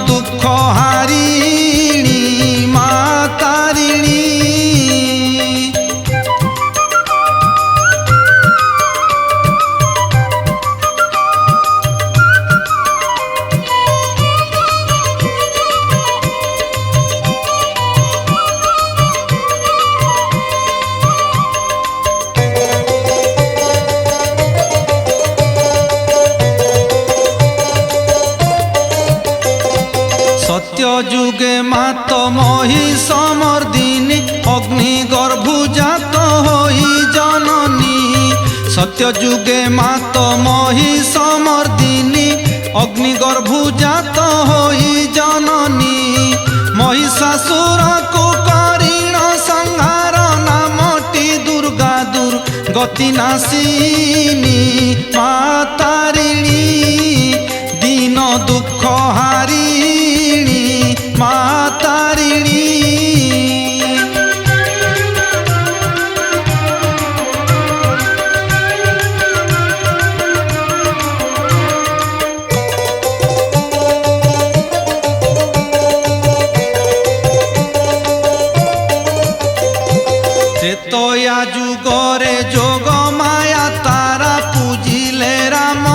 दुख हारिणी मा तारिणी। सत्य जुगे मात महिषमर्दिनी अग्नि गर्भुजात होई जननी। सत्य जुगे मात महिषमर्दिनी अग्नि गर्भुजात होई जननी। महिषासुर को करीण संहार नामटी दुर्गा दुर्गति नाशिनी मा तारिणी। दीन दुख हारिणी मा तारिणी। त्रेतया जुगरे जोग माया तारा पूजिले राम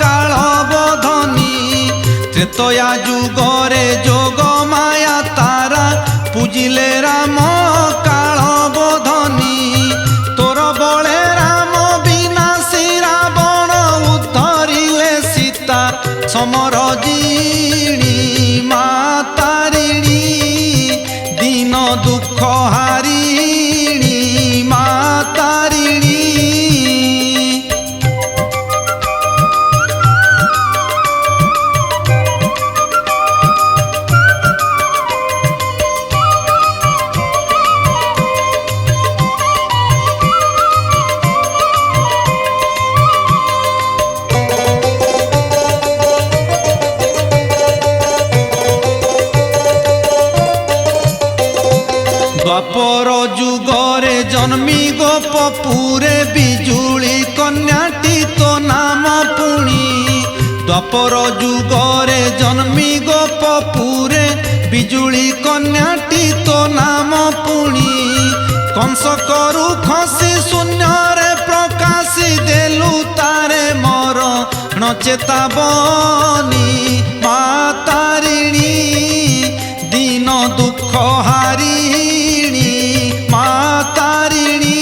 काल बोधनी। त्रेतया जुगरे जोग माया तारा पूजिले राम काल बोधनी। तोर बळे राम विनाशी रावण उद्धरिले सीता समरजिणी मा तारिणी। दीन दुख हारिणी मा तारिणी। द्वापर जुगरे जन्मी गोपपुरे बिजुली कन्याटी तो नाम पुणी। द्वापर जुगरे जन्मी गोपपुरे बिजुली कन्याटी तो नाम पुणी। कंस करु खसी शून्य रे प्रकाशी देलु तारे मोर चेतावनी मा तारिणी। दीन दुख हारिणी मा तारिणी।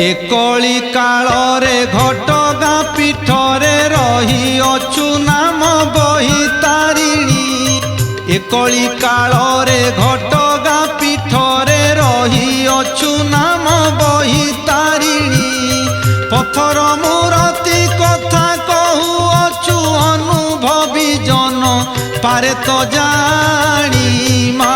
एकली कालरे घटगाँ पीठरे रही अछु नाम बही तारिणी। एकली कालरे घटगाँ पीठरे रही अछु नाम बही तारिणी। पथर मूर्ति कथा कहू अछु अनुभवी जन पारे तो जानी मा